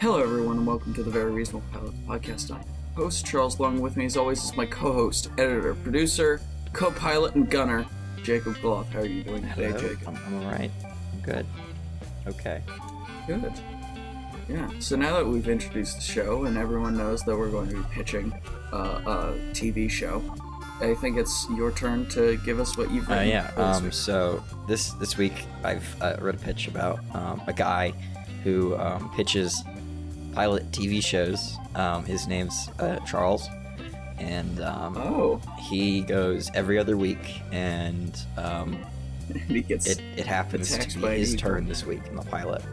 Hello, everyone, and welcome to the Very Reasonable Pilots podcast. I'm host Charles. Along with me, as always, is my co-host, editor, producer, co-pilot, and gunner, Jacob Gloth. How are you doing today, Jacob? I'm all right. I'm good. Okay. Good. Yeah. So now that we've introduced the show and everyone knows that we're going to be pitching a TV show, I think it's your turn to give us what you've written. So this week I've wrote a pitch about a guy who pitches pilot TV shows. His name's Charles, and he goes every other week, and he gets it happens to be his turn this week in the pilot.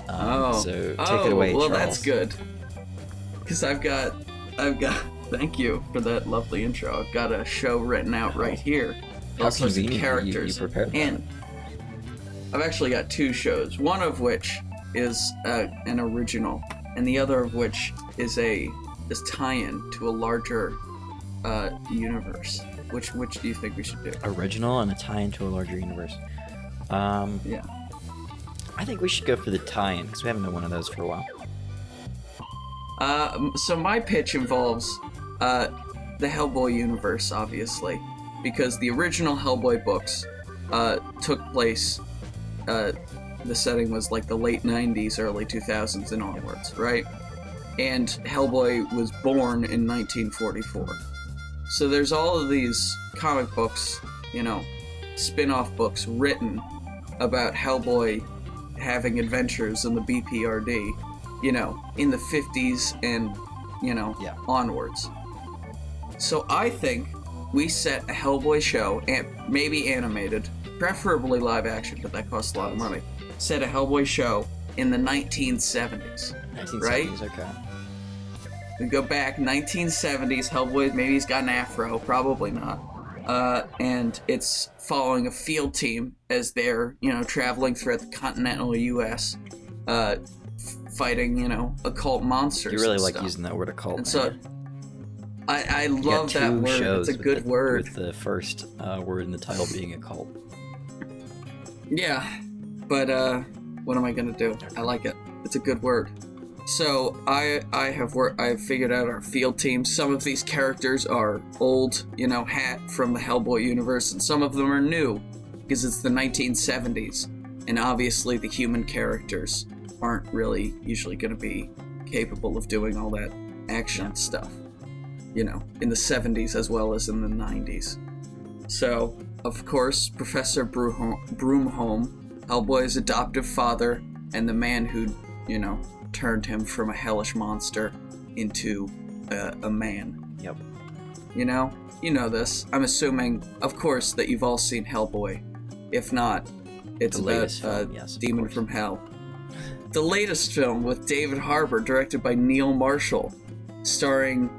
So take it away, well, Charles. That's good, because I've got. Thank you for that lovely intro. I've got a show written out right here. How sorts of characters. You prepared that. And I've actually got two shows. One of which is an original, and the other of which is this tie-in to a larger universe. Which do you think we should do? Original and a tie-in to a larger universe. Yeah. I think we should go for the tie-in because we haven't done one of those for a while. So my pitch involves the Hellboy universe, obviously, because the original Hellboy books took place. The setting was like the late 90s, early 2000s, and onwards, right? And Hellboy was born in 1944. So there's all of these comic books, spin-off books written about Hellboy having adventures in the BPRD, in the 50s and, onwards. So I think we set a Hellboy show, and maybe animated, preferably live action, but that costs a lot of money. Set a Hellboy show in the 1970s. 1970s, right? Okay. We go back, 1970s, Hellboy, maybe he's got an afro, probably not. And it's following a field team as they're, traveling throughout the continental U.S., fighting, occult monsters. You really and like stuff. using that word occult. And so, I love that word. It's a good word. With the first word in the title being occult. Yeah, but what am I gonna do? I like it. It's a good word. So I have figured out our field team. Some of these characters are old, hat from the Hellboy universe, and some of them are new because it's the 1970s, and obviously the human characters aren't really usually going to be capable of doing all that action stuff, in the 70s as well as in the 90s. So, of course, Professor Broomhome, Hellboy's adoptive father, and the man who, turned him from a hellish monster into a man. Yep. You know this. I'm assuming, of course, that you've all seen Hellboy. If not, it's about Demon from Hell. The latest film with David Harbour, directed by Neil Marshall, starring,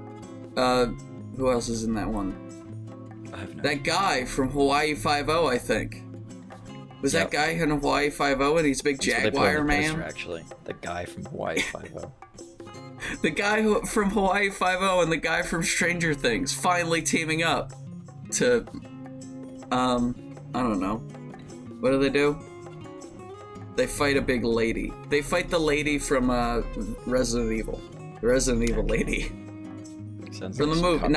who else is in that one? That guy from Hawaii Five-0, I think. Was that guy in Hawaii Five-0 and he's a big Jaguar man? Poster, actually. The guy from Hawaii Five-0. The guy from Hawaii Five-0 and the guy from Stranger Things finally teaming up to, I don't know. What do? They fight a big lady. They fight the lady from Resident Evil. The Resident Evil lady. Sounds from like the movie.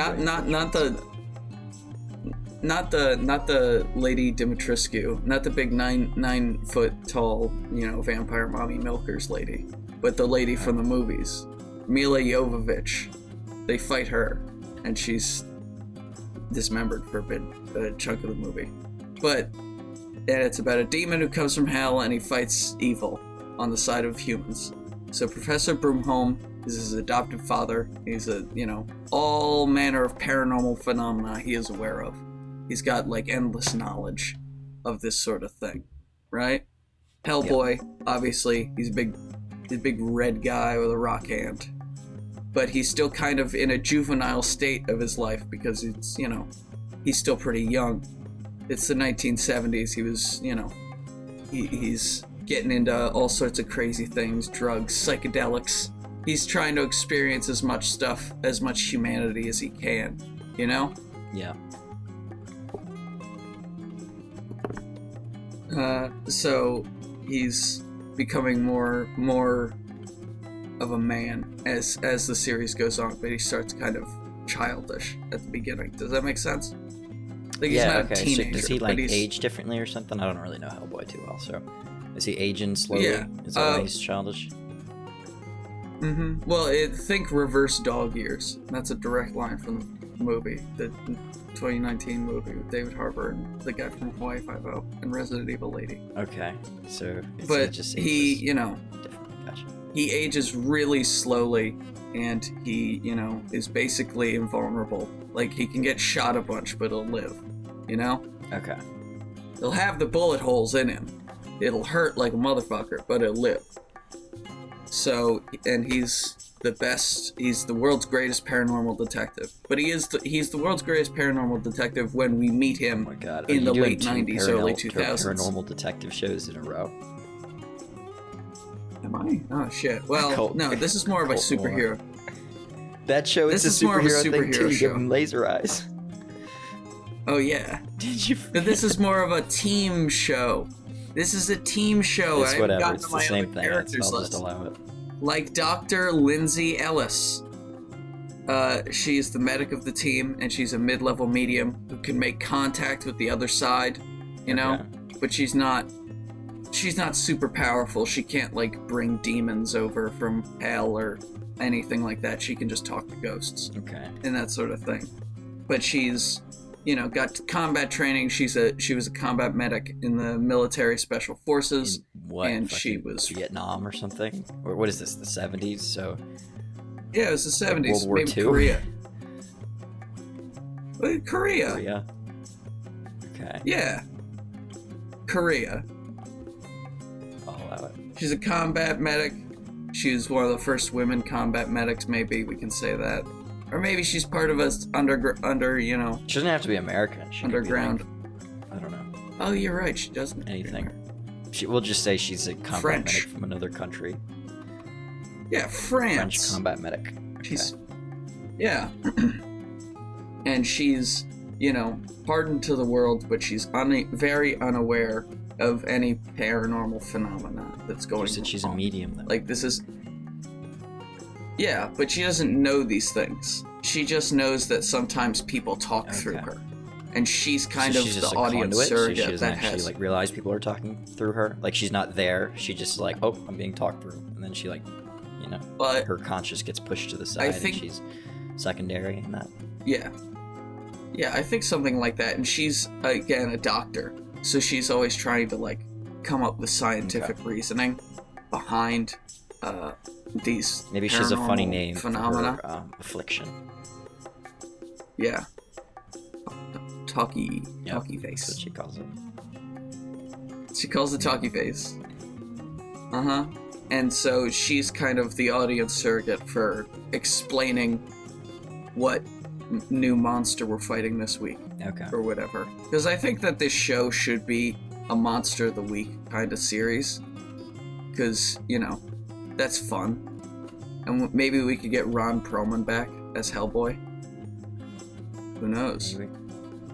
Not the Lady Dimitrescu, not the big 9 foot tall, vampire mommy milkers lady, but the lady from the movies, Mila Jovovich. They fight her, and she's dismembered for a chunk of the movie. And it's about a demon who comes from hell, and he fights evil on the side of humans. So Professor Broomhome is his adoptive father. He's all manner of paranormal phenomena he is aware of. He's got, endless knowledge of this sort of thing, right? Hellboy, obviously, he's a big red guy with a rock hand. But he's still kind of in a juvenile state of his life because it's, he's still pretty young. It's the 1970s. He was, he's getting into all sorts of crazy things, drugs, psychedelics. He's trying to experience as much stuff, as much humanity as he can, Yeah. So he's becoming more of a man as the series goes on, but he starts kind of childish at the beginning. Does that make sense? Like he's not a teenager. So does he like age differently or something? I don't really know Hellboy too well, so is he aging slowly? Yeah. Is that why he's childish? Mm-hmm. Well, think reverse dog years. That's a direct line from the movie, the 2019 movie with David Harbour and the guy from Hawaii Five-0 and Resident Evil Lady. Okay, so but he different. Gotcha. He ages really slowly, and he, is basically invulnerable. Like, he can get shot a bunch, but he'll live, Okay. He'll have the bullet holes in him. It'll hurt like a motherfucker, but he'll live. So, and he's the world's greatest paranormal detective. But he's the world's greatest paranormal detective when we meet him in the late 90s, early 2000s. Paranormal detective shows in a row. Am I? Oh, shit. Well, no, this is more of a superhero. That show is a superhero thing too. You give him laser eyes. Oh, yeah. Did you forget? But this is more of a team show. This is a team show. It's whatever. It's the same thing. I'll just allow it. Like Dr. Lindsay Ellis. She's the medic of the team, and she's a mid-level medium who can make contact with the other side, know? But she's not super powerful. She can't, bring demons over from hell or anything like that. She can just talk to ghosts. Okay. And that sort of thing. But she's, got combat training. She was a combat medic in the military special forces. What? And she was Vietnam or something? Or what is this, the 70s? So yeah, it was the 70s. World War maybe II? Korea. Korea. Korea. Okay. Yeah. Korea. I'll allow it. She's a combat medic. She was one of the first women combat medics, maybe we can say that. Or maybe she's part of us under. She doesn't have to be American. She underground. Could be I don't know. Oh, you're right. She doesn't. Anything. We'll just say she's a combat medic from another country. Yeah, France. French combat medic. Okay. She's. Yeah. And she's, pardoned to the world, but she's very unaware of any paranormal phenomena that's going on. You said she's a medium, though. This is... Yeah, but she doesn't know these things. She just knows that sometimes people talk through her. And she's kind of the audience surrogate she doesn't actually, realize people are talking through her. She's not there. She just oh, I'm being talked through. And then she, but her conscious gets pushed to the side and she's secondary in that. Yeah. Yeah, I think something like that. And she's, again, a doctor. So she's always trying to, come up with scientific reasoning behind these maybe she's a funny name phenomena. For her, affliction. Yeah. Talkie face. That's what she calls it. She calls it talkie face. Uh-huh. And so she's kind of the audience surrogate for explaining what new monster we're fighting this week. Okay. Or whatever. Because I think that this show should be a Monster of the Week kind of series. Because, that's fun. And maybe we could get Ron Perlman back as Hellboy. Who knows? Maybe.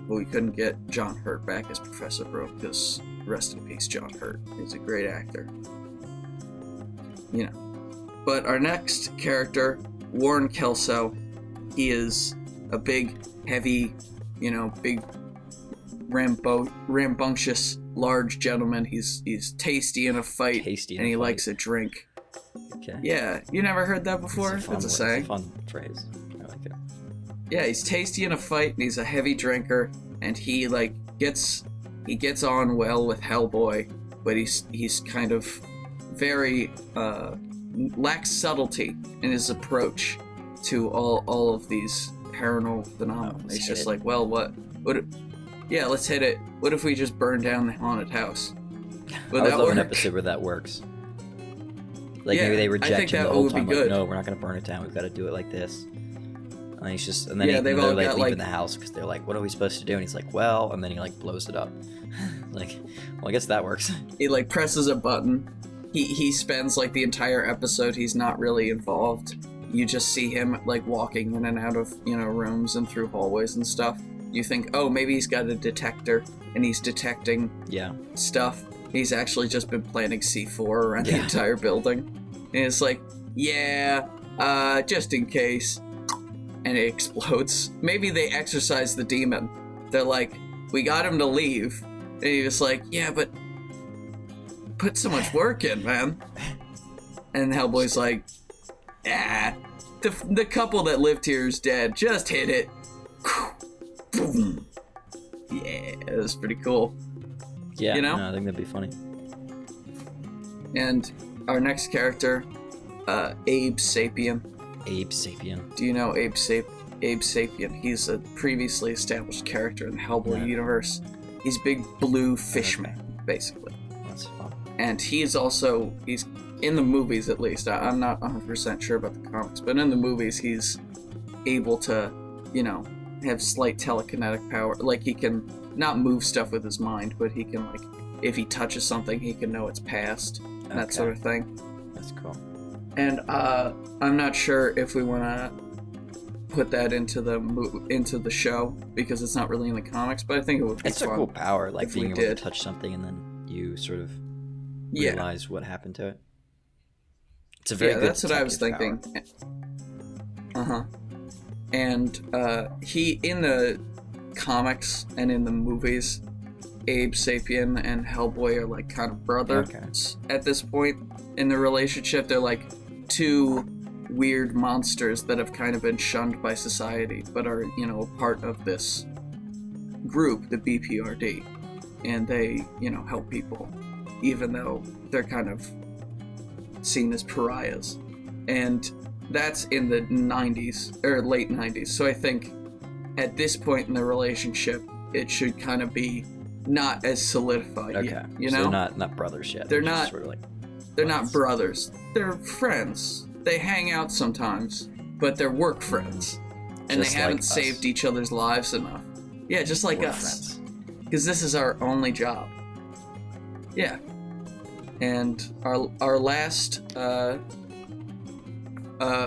Well, we couldn't get John Hurt back as Professor Broke, because rest in peace, John Hurt. He's a great actor. But our next character, Warren Kelso, he is a big, heavy, big, rambunctious, large gentleman. He's tasty in a fight, and he likes a drink. Okay. Yeah, you never heard that before? It's a saying. It's a fun phrase. I like it. Yeah, he's tasty in a fight, and he's a heavy drinker, and he gets on well with Hellboy, but he's kind of very lacks subtlety in his approach to all of these paranormal phenomena. He's just let's hit it. What if we just burn down the haunted house? Would I that would love work? an episode where that works. Maybe they reject him the whole time. No, we're not going to burn it down. We've got to do it like this. And then they're leaving the house because they're like, what are we supposed to do? And he's like, well, and then he blows it up. Well, I guess that works. He presses a button. He spends the entire episode, he's not really involved. You just see him walking in and out of, rooms and through hallways and stuff. You think, oh, maybe he's got a detector and he's detecting stuff. He's actually just been planting C4 around the entire building. And it's yeah, just in case. And it explodes. Maybe they exorcise the demon. They're like, we got him to leave. And he was like, yeah, but put so much work in, man. And Hellboy's like, the couple that lived here is dead. Just hit it. Boom. Yeah, it was pretty cool. Yeah, you know? No, I think that'd be funny. And our next character, Abe Sapien. Abe Sapien. Do you know Abe Sapien? He's a previously established character in the Hellboy universe. He's Big Blue Fishman, basically. That's fun. And he's in the movies at least. I'm not 100% sure about the comics, but in the movies he's able to, have slight telekinetic power. Like he can not move stuff with his mind, but he can, like, if he touches something, he can know it's past, that sort of thing. That's cool. And I'm not sure if we want to put that into the show because it's not really in the comics, but I think it would be It's fun. a cool power, like being able to did. touch something and then you sort of realize what happened to it. It's a very good that's what I was thinking. Power. And he, in the comics and in the movies, Abe Sapien and Hellboy are like kind of brothers at this point in the relationship. They're like two weird monsters that have kind of been shunned by society, but are, a part of this group, the BPRD, and they, help people, even though they're kind of seen as pariahs. And that's in the 90s, or late 90s, so I think at this point in the relationship, it should kind of be not as solidified yet, So they're not brothers yet. They're just not, sort of like they're not brothers. They're friends. They hang out sometimes, but they're work friends. And Just they haven't like us. saved each other's lives enough. Yeah, just like We're us. friends. Because this is our only job. Yeah. And our last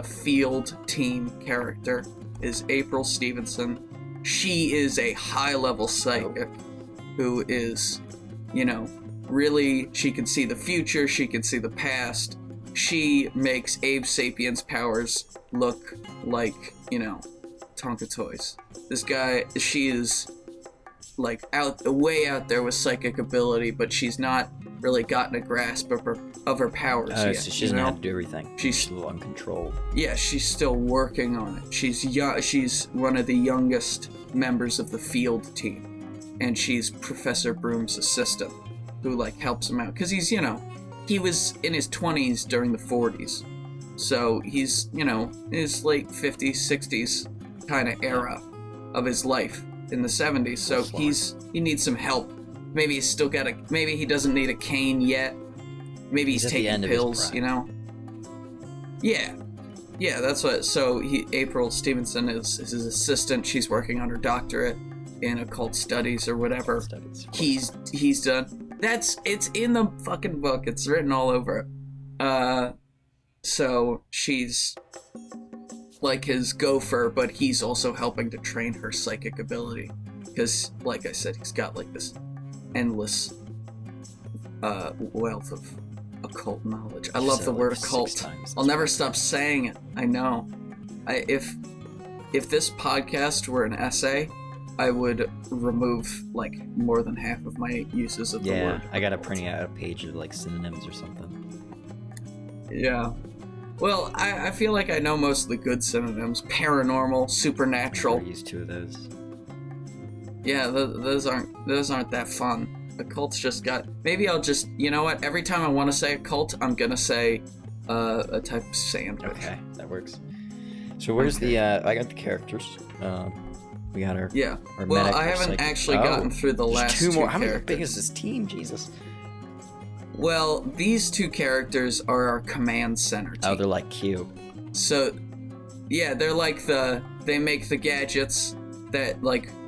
field team character is April Stevenson. She is a high-level psychic who is, really, she can see the future, she can see the past. She makes Abe Sapien's powers look like, Tonka toys. This guy, she is like way out there with psychic ability, but she's not really gotten a grasp of her powers yet. So she doesn't have to do everything. She's a little uncontrolled. Yeah, she's still working on it. She's young. She's one of the youngest members of the field team, and she's Professor Broom's assistant, who helps him out because he's he was in his 20s during the 40s, so he's in his late 50s, 60s kind of era of his life in the 70s. So he needs some help. Maybe he's still maybe he doesn't need a cane yet. Maybe he's taking pills, Yeah, that's what. So April Stevenson is his assistant. She's working on her doctorate in occult studies or whatever. He's done. It's in the fucking book. It's written all over it. So she's like his gopher, but he's also helping to train her psychic ability. Because, like I said, he's got this endless wealth of occult knowledge. I love the word occult. I'll never stop saying it. I know. If this podcast were an essay, I would remove more than half of my uses of the word. Yeah, I gotta print out a page of synonyms or something. Yeah. Well, I feel like I know most of the good synonyms. Paranormal, supernatural. I used two of those. Yeah, those aren't that fun. Occult's just got... Maybe I'll just... You know what? Every time I want to say occult, I'm gonna say a type of sandwich. Okay, that works. So where's the... I got the characters. We got our... Yeah. Our well, medic, I haven't actually gotten through the last two more. two How characters. big is this team? Jesus. Well, these two characters are our command center team. Oh, they're like Q. So, yeah, they're like they make the gadgets that,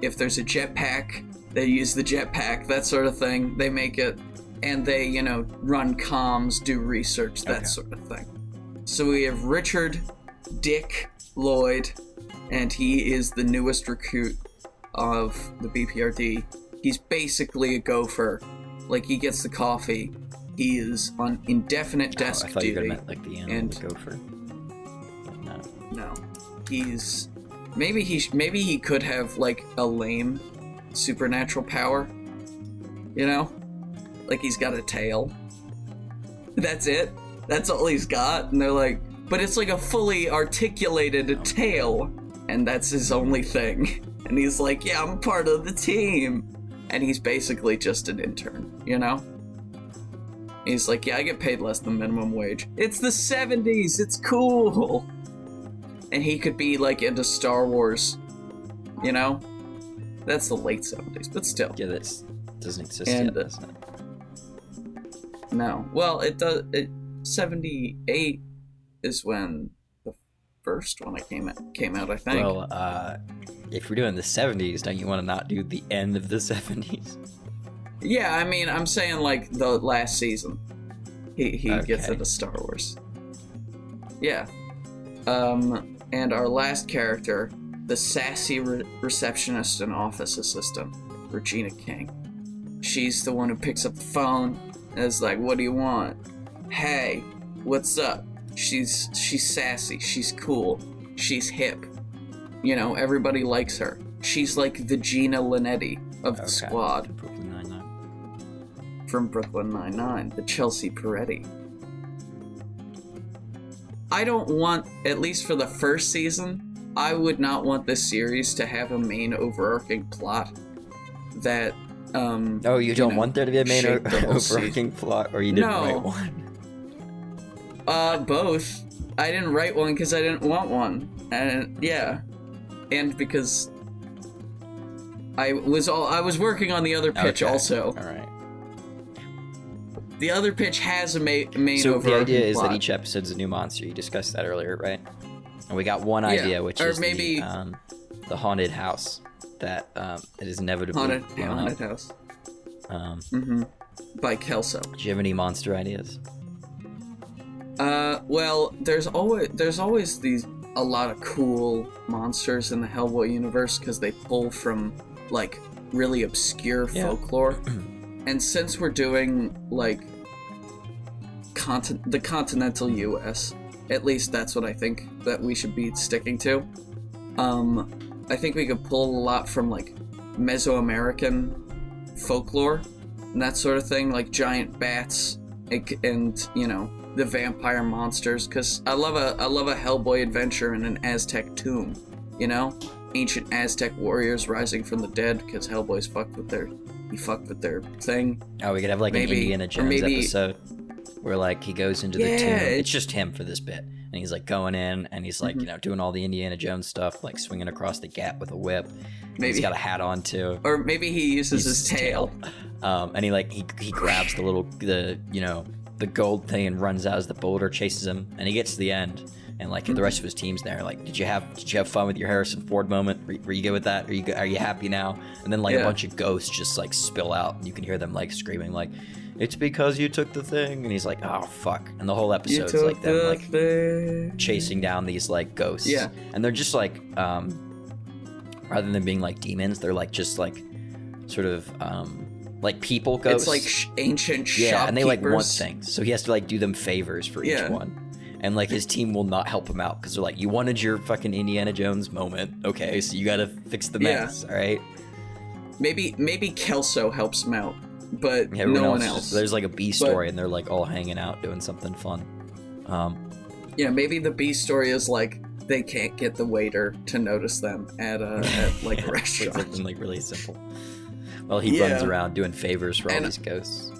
if there's a jetpack, they use the jetpack, that sort of thing. They make it, and they, run comms, do research, that sort of thing. So we have Richard Dick Lloyd, and he is the newest recruit of the BPRD. He's basically a gopher. He gets the coffee. He is on indefinite desk I thought duty. you meant the animal, the gopher. know, maybe he could have like a lame supernatural power, you know, like he's got a tail. That's it. That's all he's got. And they're like, but it's like a fully articulated tail, and that's his only thing. And he's like, yeah, I'm part of the team. And he's basically just an intern, you know? He's like, yeah, I get paid less than minimum wage. It's the 70s, it's cool. And he could be like into Star Wars, you know? That's the late 70s, but still. Yeah, that doesn't exist yet, does it? No. Well, it does. 78 is when the first one came out, I think. Well, if we're doing the 70s, don't you want to not do the end of the 70s? Yeah, I mean, I'm saying like the last season. He Okay. gets into Star Wars. Yeah. And our last character, the sassy receptionist and office assistant, Regina King. She's the one who picks up the phone and is like, what do you want? Hey, what's up? She's sassy, she's cool, she's hip. You know, everybody likes her. She's like the Gina Linetti of the squad. From Brooklyn Nine-Nine, the Chelsea Peretti. I don't want, at least for the first season, I would not want this series to have a main overarching plot that, Oh, you don't want there to be a main overarching plot, or you didn't write one? Both. I didn't write one because I didn't want one. And, yeah. And because I was working on the other pitch also. Alright. The other pitch has a main So overarching the idea is plot. that each episode's a new monster. You discussed that earlier, right? And we got one idea, which is maybe the haunted house that it is inevitably haunted house. By Kelso. Do you have any monster ideas? Well, there's always a lot of cool monsters in the Hellboy universe because they pull from like really obscure folklore. And since we're doing like the continental US, at least that's what I think that we should be sticking to. I think we could pull a lot from like Mesoamerican folklore and that sort of thing, like giant bats and you know, the vampire monsters, because I love a Hellboy adventure in an Aztec tomb, you know, ancient Aztec warriors rising from the dead because Hellboy's fucked with their thing. Oh, we could have like an Indiana Jones episode where like he goes into the tomb. It's just him for this bit, and he's like going in and he's like you know, doing all the Indiana Jones stuff, like swinging across the gap with a whip. Maybe he's got a hat on too, or maybe he uses his tail. And he grabs the gold thing and runs out as the boulder chases him, and he gets to the end, and like the rest of his team's there. Like, did you have fun with your Harrison Ford moment? Were you good with that? Are you happy now? And then like a bunch of ghosts just like spill out, and you can hear them like screaming like, "It's because you took the thing!" And he's like, "Oh fuck!" And the whole episode's like them like chasing down these like ghosts. Yeah, and they're just like rather than being like demons, they're like just like sort of like people ghosts. It's like ancient shopkeepers. Yeah, and they like want things, so he has to like do them favors for each one. And like his team will not help him out because they're like, you wanted your fucking Indiana Jones moment, okay? So you got to fix the mess, all right? Maybe Kelso helps him out, but no one else. There's like a B story, and they're like all hanging out doing something fun. Yeah, maybe the B story is like they can't get the waiter to notice them at like a restaurant. Something like really simple. Well, he runs around doing favors for all these ghosts.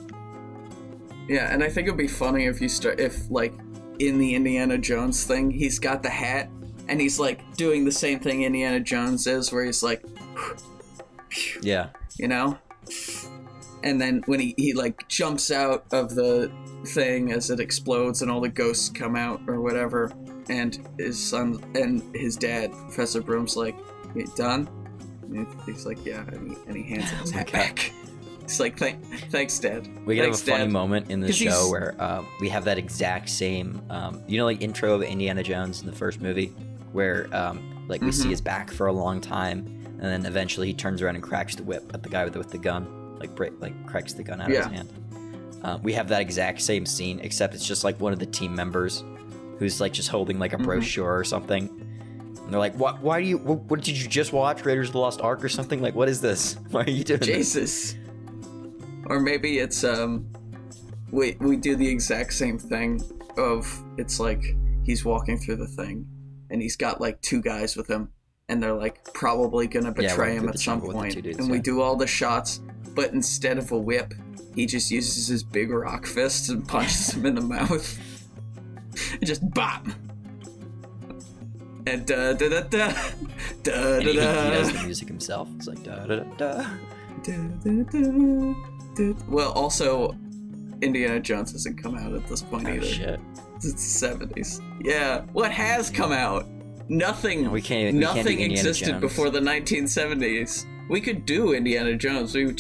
Yeah, and I think it'd be funny if like in the Indiana Jones thing, he's got the hat and he's like doing the same thing Indiana Jones is, where he's like, yeah, you know. And then when he like jumps out of the thing as it explodes and all the ghosts come out or whatever, and his son and his dad, Professor Broom's like, "You done?" And he's like, "Yeah," and he hands him his hat back. It's like, thanks, Dad. We have a funny moment in the show where we have that exact same, like intro of Indiana Jones in the first movie, where like we see his back for a long time, and then eventually he turns around and cracks the whip at the guy with the gun, like cracks the gun out of his hand. We have that exact same scene, except it's just like one of the team members who's like just holding like a brochure or something, they're like, Why do you? What did you just watch? Raiders of the Lost Ark or something? Like, what is this? Why are you doing Jesus. Or maybe it's we do the exact same thing of it's like he's walking through the thing, and he's got like 2 guys with him, and they're like probably gonna betray him at some point, and we do all the shots, but instead of a whip, he just uses his big rock fists and punches him in the mouth. And just bop. And da da da da da And he da. does the music himself. It's like da da da da. Well, also, Indiana Jones hasn't come out at this point either. Shit. It's the 70s. Yeah. What has come out? Nothing. We can't nothing do Indiana existed Jones before the 1970s. We could do Indiana Jones. We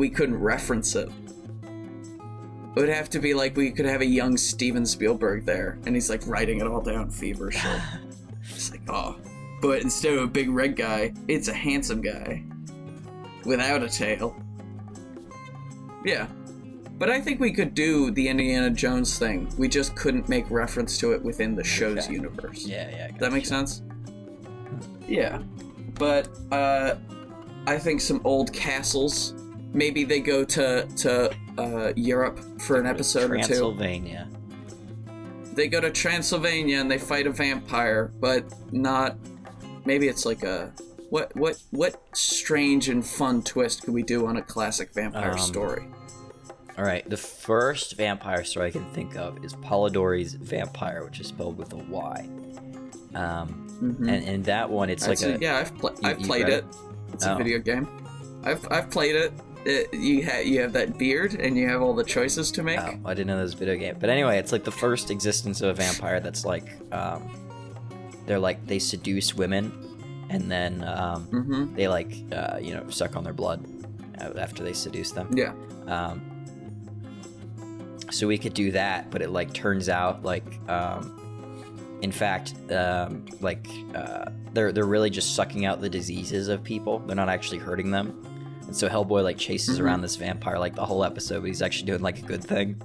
couldn't reference it. It would have to be like we could have a young Steven Spielberg there, and he's like writing it all down feverishly. It's like, oh. But instead of a big red guy, it's a handsome guy. Without a tail. Yeah. But I think we could do the Indiana Jones thing. We just couldn't make reference to it within the show's universe. Yeah. Does that make sense? Yeah. But, I think some old castles. Maybe they go to Europe for an episode or two. Transylvania. They go to Transylvania and they fight a vampire, but not. Maybe it's like a what strange and fun twist could we do on a classic vampire story? All right, the first vampire story I can think of is Polidori's Vampire, which is spelled with a Y. And that one, it's like a yeah. I've played it. It's a video game. I've played it. You have that beard and you have all the choices to make. Oh, I didn't know there was a video game. But anyway, it's like the first existence of a vampire that's like, they seduce women, and then they like, suck on their blood after they seduce them. Yeah. So we could do that, but it like turns out like, in fact, they're really just sucking out the diseases of people. They're not actually hurting them. And so Hellboy like chases around this vampire like the whole episode, but he's actually doing like a good thing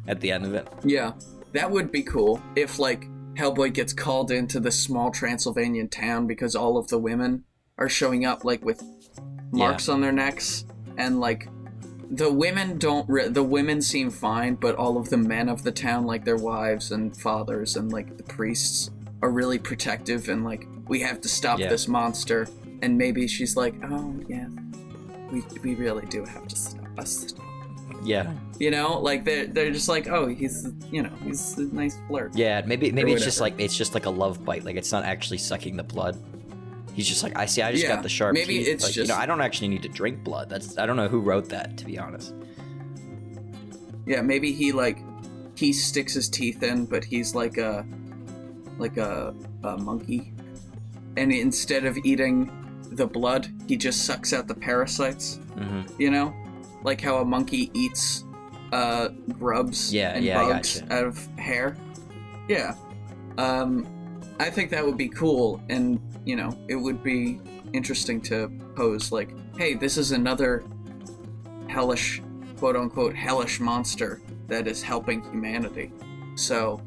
at the end of it. Yeah, that would be cool if like Hellboy gets called into this small Transylvanian town because all of the women are showing up like with marks on their necks, and like the women the women seem fine, but all of the men of the town, like their wives and fathers and like the priests, are really protective and like, we have to stop this monster. And maybe she's like, oh yeah, we really do have to stop us. Yeah. You know, like they're just like, oh, he's a nice flirt. Yeah, maybe it's just like a love bite. Like it's not actually sucking the blood. He's just like, I just got the sharp teeth. Maybe it's like, just, I don't actually need to drink blood. I don't know who wrote that, to be honest. Yeah, maybe he sticks his teeth in, but he's like a monkey, and instead of eating the blood, he just sucks out the parasites. You know, like how a monkey eats grubs and bugs out of hair. Yeah. I think that would be cool, and it would be interesting to pose like, hey, this is another hellish, quote unquote hellish monster that is helping humanity. So,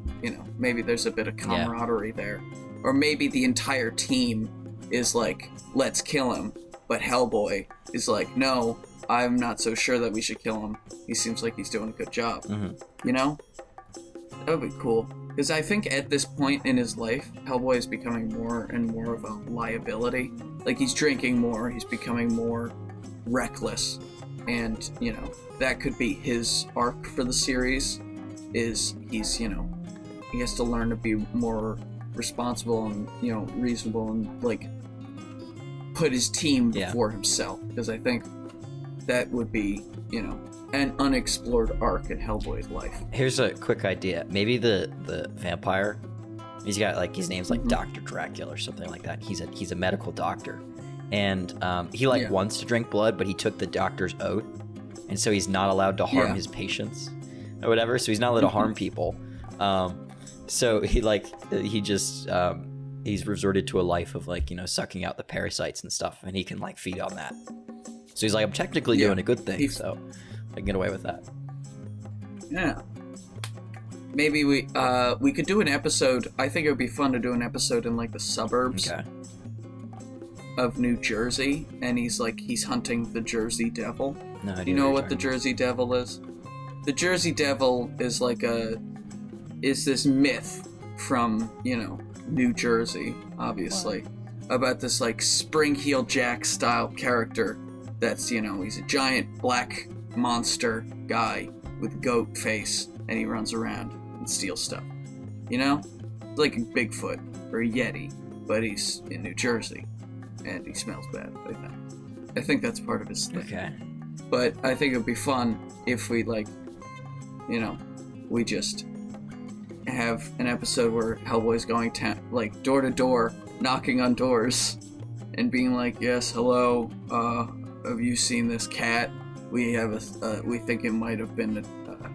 maybe there's a bit of camaraderie there. Or maybe the entire team is like, let's kill him. But Hellboy is like, no, I'm not so sure that we should kill him. He seems like he's doing a good job. That would be cool. Because I think at this point in his life, Hellboy is becoming more and more of a liability. Like, he's drinking more, he's becoming more reckless. And, that could be his arc for the series, is he's, he has to learn to be more responsible and, reasonable and, like, put his team before himself. Because I think that would be, an unexplored arc in Hellboy's life. Here's a quick idea. Maybe the vampire, he's got like, his name's like Dr. Dracula or something like that. He's a medical doctor, and he wants to drink blood, but he took the doctor's oath, and so he's not allowed to harm his patients or whatever. So he's not allowed to harm people. So he's resorted to a life of like, sucking out the parasites and stuff, and he can like feed on that. So he's like, I'm technically doing a good thing, so I can get away with that. Yeah. maybe we could do an episode. I think it would be fun to do an episode in like the suburbs of New Jersey, and he's hunting the Jersey Devil. No idea. You know what the Jersey Devil is? The Jersey Devil is this myth from, New Jersey, obviously, about this like Spring-Heel Jack style character that's, he's a giant black monster guy with a goat face, and he runs around and steals stuff. Like a Bigfoot or a Yeti, but he's in New Jersey, and he smells bad, I think that's part of his thing. Okay. But I think it would be fun if we, we just have an episode where Hellboy's going door to door, knocking on doors, and being like, yes, hello, have you seen this cat? We think it might have been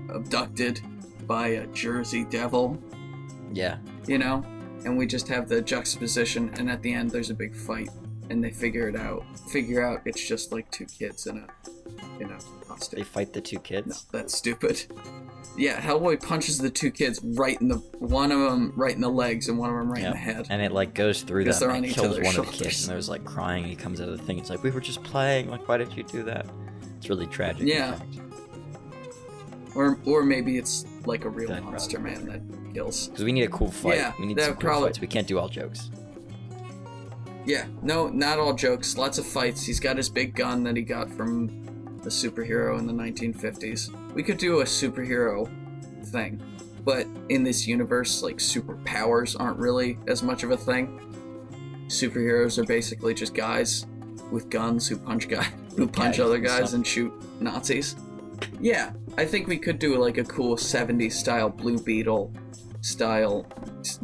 abducted by a Jersey Devil. Yeah. And we just have the juxtaposition, and at the end there's a big fight, and they figure out it's just like two kids in a costume. They fight the two kids? No, that's stupid. Yeah, Hellboy punches the two kids one of them right in the legs and one of them right in the head. And it goes through them and kills one of the kids, and there's crying, and he comes out of the thing. It's like, we were just playing, why did you do that? It's really tragic. Yeah. Or maybe it's like a real monster man that kills. Because we need a cool fight. Yeah, we need some cool fights. We can't do all jokes. Yeah, no, not all jokes. Lots of fights. He's got his big gun that he got from a superhero in the 1950s. We could do a superhero thing, but in this universe, superpowers aren't really as much of a thing. Superheroes are basically just guys with guns who punch other guys and shoot Nazis. Yeah, I think we could do a cool 70s style Blue Beetle style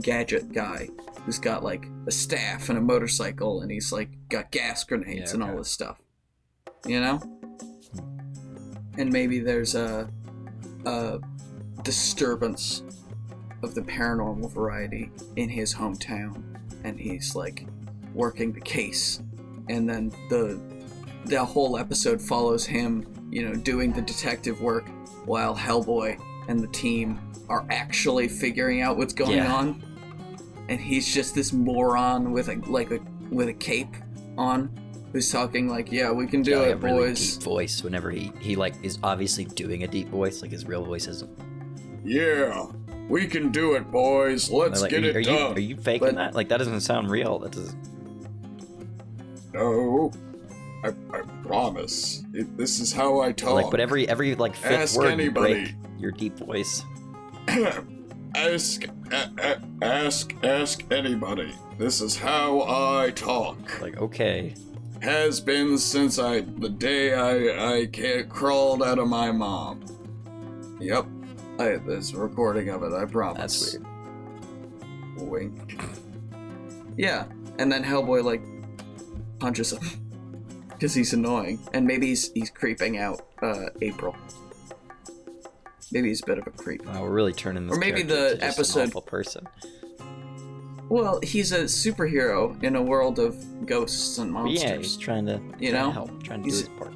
gadget guy who's got a staff and a motorcycle, and he's got gas grenades and all this stuff. And maybe there's a disturbance of the paranormal variety in his hometown, and he's working the case, and then the whole episode follows him, doing the detective work while Hellboy and the team are actually figuring out what's going on, and he's just this moron with a cape on, who's talking we can do it, boys. Really deep voice whenever he is obviously doing a deep voice, his real voice isn't. Yeah, we can do it, boys. Let's get it done. Are you faking that? That doesn't sound real. That doesn't. No, I promise. This is how I talk. But every fifth Ask word anybody. you break your deep voice. Ask anybody. This is how I talk. Okay. Has been since the day I crawled out of my mom. Yep. There's a recording of it, I promise. That's weird. Wink. Yeah, and then Hellboy, punches him. Because he's annoying. And maybe he's creeping out April. Maybe he's a bit of a creep. Wow, we're really turning this character into just an awful person. Well, he's a superhero in a world of ghosts and monsters. Yeah, he's trying to help, trying to do his part.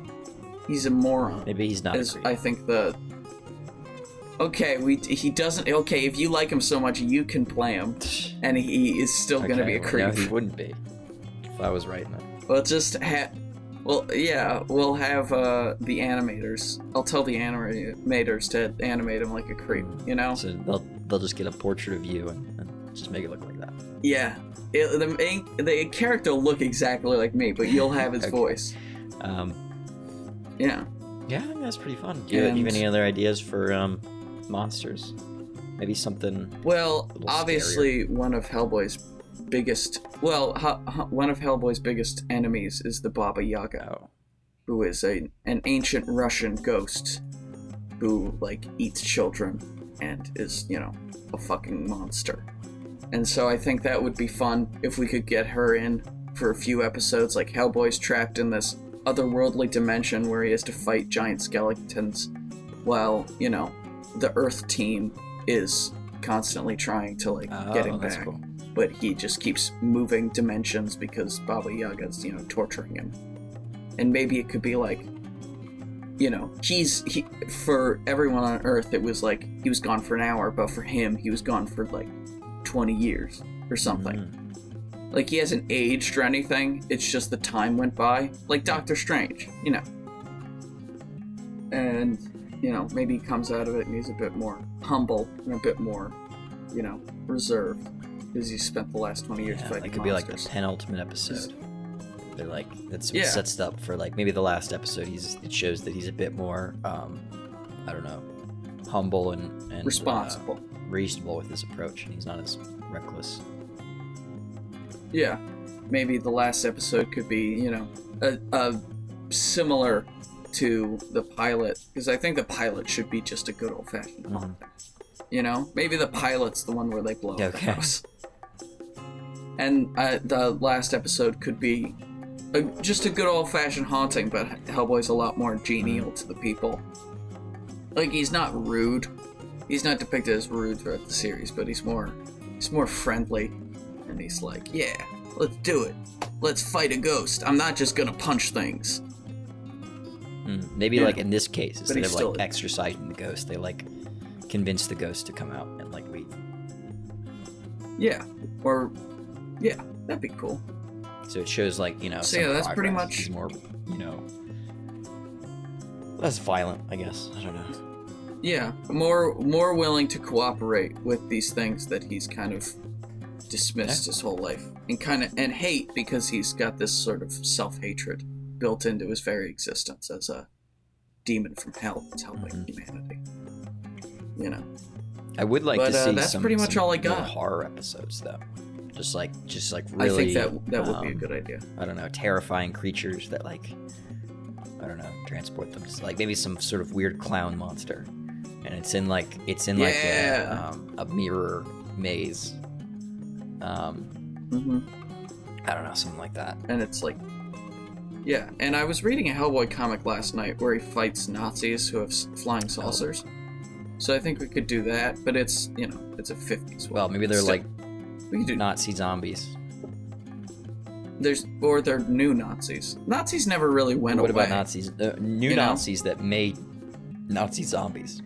He's a moron. Maybe he's not. I think he doesn't. Okay, if you like him so much, you can play him, and he is still going to be a creep. No, he wouldn't be. If I was right now. Well, we'll have the animators. I'll tell the animators to animate him like a creep. So they'll just get a portrait of you and just make it look like that. Yeah, the character will look exactly like me, but you'll have his voice. Yeah. Yeah, I think that's pretty fun. Do you have any other ideas for monsters? Maybe something. Well, obviously, one of Hellboy's biggest enemies is the Baba Yaga, who is an ancient Russian ghost who eats children and is a fucking monster. And so I think that would be fun if we could get her in for a few episodes. Hellboy's trapped in this otherworldly dimension where he has to fight giant skeletons while, the Earth team is constantly trying to, get him back. Cool. But he just keeps moving dimensions because Baba Yaga's, torturing him. And maybe it could be for everyone on Earth, it was like he was gone for an hour, but for him, he was gone for like 20 years or something. Like, he hasn't aged or anything. It's just the time went by. Like Doctor Strange, And, maybe he comes out of it and he's a bit more humble and a bit more, reserved. Because he spent the last 20 years fighting monsters. It could be like the penultimate episode. They're like, that's what sets it up for, like, maybe the last episode. It shows that he's a bit more, I don't know, humble and responsible, reasonable with his approach, and he's not as reckless. Yeah, maybe the last episode could be, a similar to the pilot, because I think the pilot should be just a good old-fashioned haunting. Maybe the pilot's the one where they blow up the house. And the last episode could be just a good old-fashioned haunting, but Hellboy's a lot more genial to the people. Like, he's not rude. He's not depicted as rude throughout the series, but he's more friendly. And he's like, yeah, let's do it. Let's fight a ghost. I'm not just gonna punch things. Maybe like in this case, instead of like exorcising the ghost, they like convince the ghost to come out and like leave. Yeah, that'd be cool. So it shows like, So some yeah, that's progress. pretty much. He's more, less violent, I guess. I don't know. Yeah, more willing to cooperate with these things that he's kind of dismissed his whole life, and hate, because he's got this sort of self-hatred built into his very existence as a demon from hell that's helping humanity. I would like to see that's pretty much all I got. Horror episodes, though. Just like really. I think that would be a good idea. I don't know, terrifying creatures that like, I don't know, transport them to like maybe some sort of weird clown monster, and it's in like a mirror maze. I don't know, something like that. And it's like, yeah. And I was reading a Hellboy comic last night where he fights Nazis who have flying saucers. So I think we could do that, but it's it's a 50s one. Well, maybe they're like we could do Nazi zombies. Or they're new Nazis. Nazis never really went away. What about Nazis? New Nazis that made Nazi zombies.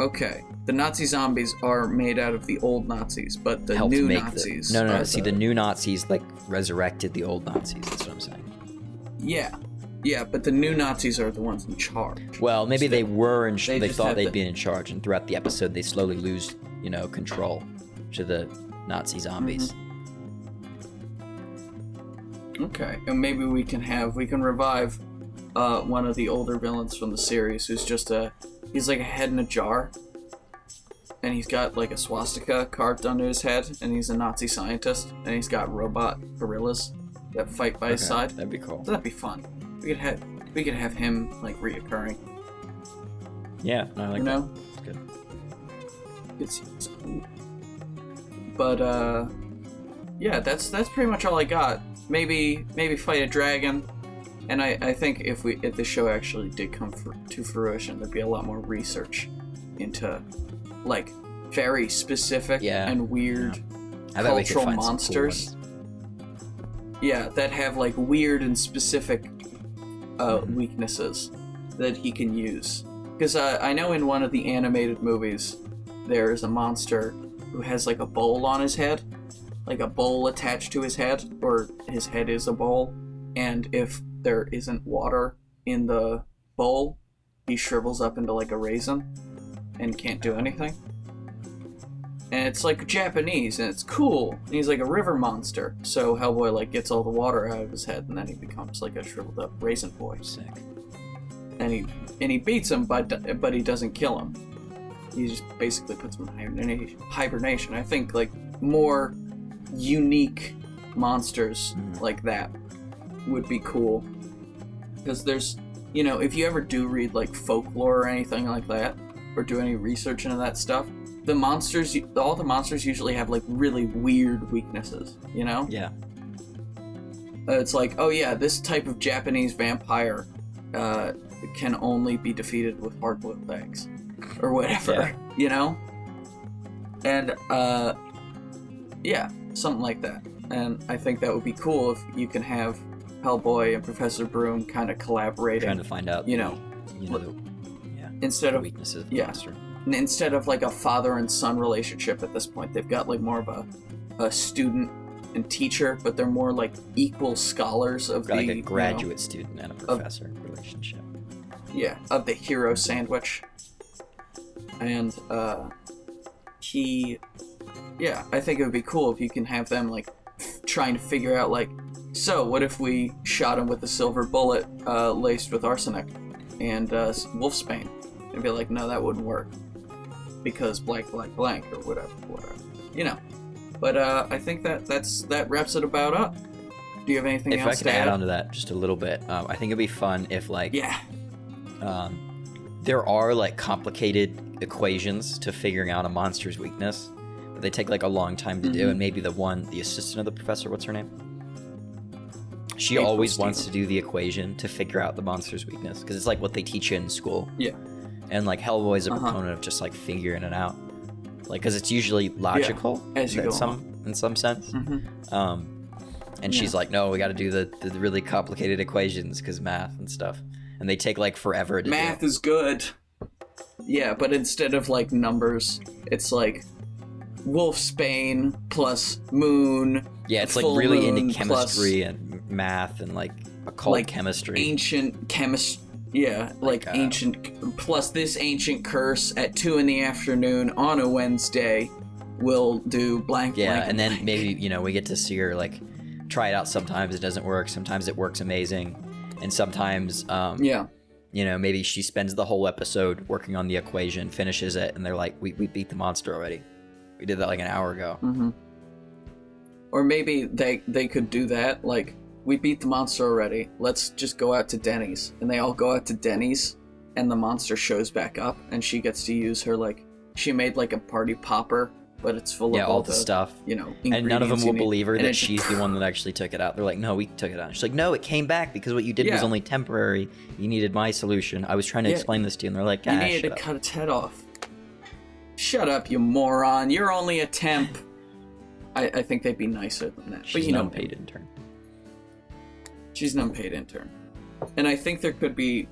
Okay, the Nazi zombies are made out of the old Nazis, but the new Nazis. No. See, the new Nazis like resurrected the old Nazis. That's what I'm saying. Yeah, but the new Nazis are the ones in charge. Well, maybe they were in. They thought they'd been in charge, and throughout the episode, they slowly lose, control to the Nazi zombies. Okay, and maybe we can revive one of the older villains from the series, who's he's like a head in a jar, and he's got like a swastika carved onto his head, and he's a Nazi scientist, and he's got robot gorillas that fight by his side. That'd be cool. So that'd be fun. We could have him like reoccurring. Yeah, I like that. It's good. It's cool. But yeah, that's pretty much all I got. Maybe fight a dragon, and I think if the show actually did come to fruition, there'd be a lot more research into like very specific and weird cultural monsters. Yeah, that have like weird and specific weaknesses that he can use. Because I know in one of the animated movies, there is a monster who has like a bowl on his head, like a bowl attached to his head, or his head is a bowl, and if there isn't water in the bowl, he shrivels up into like a raisin and can't do anything. And it's like Japanese, and it's cool. And he's like a river monster. So Hellboy like gets all the water out of his head, and then he becomes like a shriveled up raisin boy. Sick. And he beats him, but he doesn't kill him. He just basically puts him in hibernation. I think like more unique monsters like that would be cool. Because there's, if you ever do read like folklore or anything like that, or do any research into that stuff, all the monsters usually have like really weird weaknesses, Yeah. It's like, oh yeah, this type of Japanese vampire can only be defeated with hard-boiled eggs, or whatever, And yeah, something like that. And I think that would be cool if you can have Hellboy and Professor Broom kind of collaborating, Trying to find out, instead the of weaknesses of the yeah. monster. Instead of like a father and son relationship at this point, they've got like more of a student and teacher, but they're more like equal scholars of Got the like a graduate student and a professor relationship. Yeah, of the hero sandwich. And I think it would be cool if you can have them like trying to figure out like, so what if we shot him with a silver bullet laced with arsenic and wolfsbane, and be like, no, that wouldn't work because blank or whatever. But I think that wraps it about up. Do you have anything else to add? If I could add on to that just a little bit, I think it'd be fun if like there are like complicated equations to figuring out a monster's weakness, but they take like a long time to do, and maybe the assistant of the professor, what's her name? She always wants to do the equation to figure out the monster's weakness, because it's like what they teach you in school. Yeah. And like Hellboy's a proponent of just like figuring it out, like because it's usually logical in some sense. And she's like, no, we got to do the really complicated equations because math and stuff, and they take like forever to do. Math is good. Yeah, but instead of like numbers, it's like wolfsbane plus moon. Yeah, it's like really into chemistry and math and like occult like chemistry. Ancient chemistry. Yeah, like ancient plus this ancient curse at 2 p.m. on a Wednesday will do blank. Yeah, blank, and then blank. maybe we get to see her like try it out. Sometimes it doesn't work. Sometimes it works amazing, and sometimes maybe she spends the whole episode working on the equation, finishes it, and they're like, we beat the monster already. We did that like an hour ago. Or maybe they could do that, like, we beat the monster already, let's just go out to Denny's. And they all go out to Denny's, and the monster shows back up, and she gets to use her, like, she made like a party popper, but it's full of all the stuff. And none of them will believe her that she's the one that actually took it out. They're like, no, we took it out. She's like, no, it came back because what you did was only temporary. You needed my solution. I was trying to explain this to you, and they're like, you needed to cut its head off. Shut up, you moron. You're only a temp. I think they'd be nicer than that. She's an unpaid intern. She's an unpaid intern. And I think there could be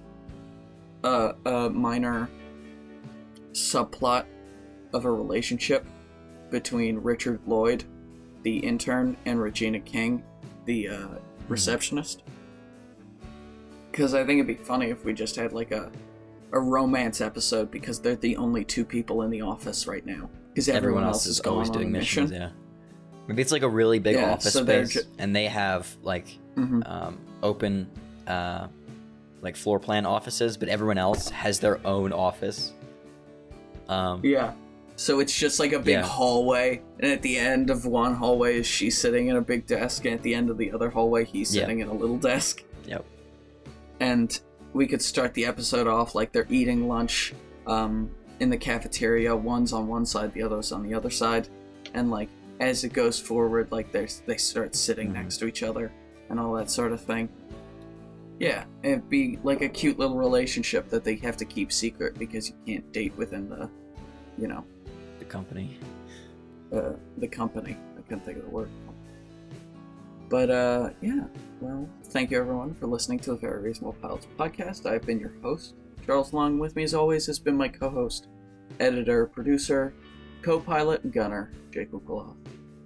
a minor subplot of a relationship between Richard Lloyd, the intern, and Regina King, the receptionist. Because I think it'd be funny if we just had like a romance episode, because they're the only two people in the office right now. Because everyone else is always doing missions. Yeah. Maybe it's like a really big office space, and they have like open like floor plan offices, but everyone else has their own office. So it's just like a big hallway, and at the end of one hallway is she sitting in a big desk, and at the end of the other hallway he's sitting in a little desk. Yep. And we could start the episode off like they're eating lunch in the cafeteria. One's on one side, the other's on the other side, and like as it goes forward, like they start sitting next to each other and all that sort of thing. Yeah, it'd be like a cute little relationship that they have to keep secret because you can't date within the, the company. The company. I couldn't think of the word. But well, thank you everyone for listening to the Very Reasonable Pilots podcast. I've been your host, Charles Long. With me as always has been my co-host, editor, producer, co-pilot, and gunner, Jacob Goloff.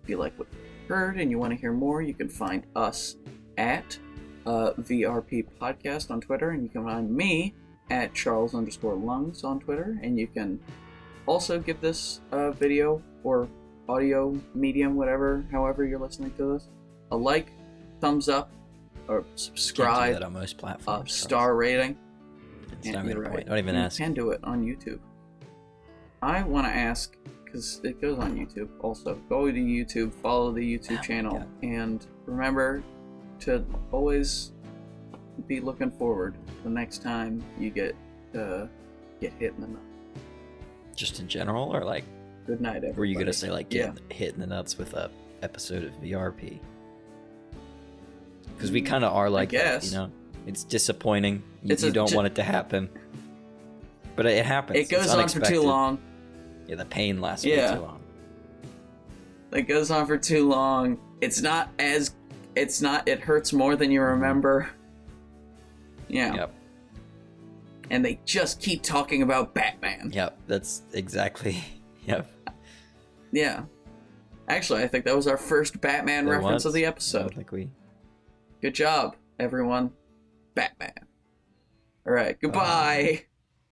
If you like what you heard and you want to hear more, you can find us at VRP Podcast on Twitter, and you can find me at Charles_Lungs on Twitter, and you can also give this video or audio medium, however you're listening to this, a like, thumbs up, or subscribe. Can't do that on most platforms. Star rating. It's not even a point. Don't even ask. You can do it on YouTube. I want to ask, because it goes on YouTube also. Go to YouTube, follow the YouTube channel, and remember to always be looking forward the next time you get hit in the nuts. Just in general, or like, good night, everybody. Were you gonna say like get hit in the nuts with a episode of VRP? Because we kind of are like that, It's disappointing. You don't want it to happen, but it happens. It goes on for too long. Yeah, the pain lasts for too long. It goes on for too long. It's not as It's not. It hurts more than you remember. Yeah. Yep. And they just keep talking about Batman. Yep. That's exactly. Yep. Yeah. Actually, I think that was our first Batman reference of the I episode. don't think we. Good job, everyone. Batman. All right. Goodbye.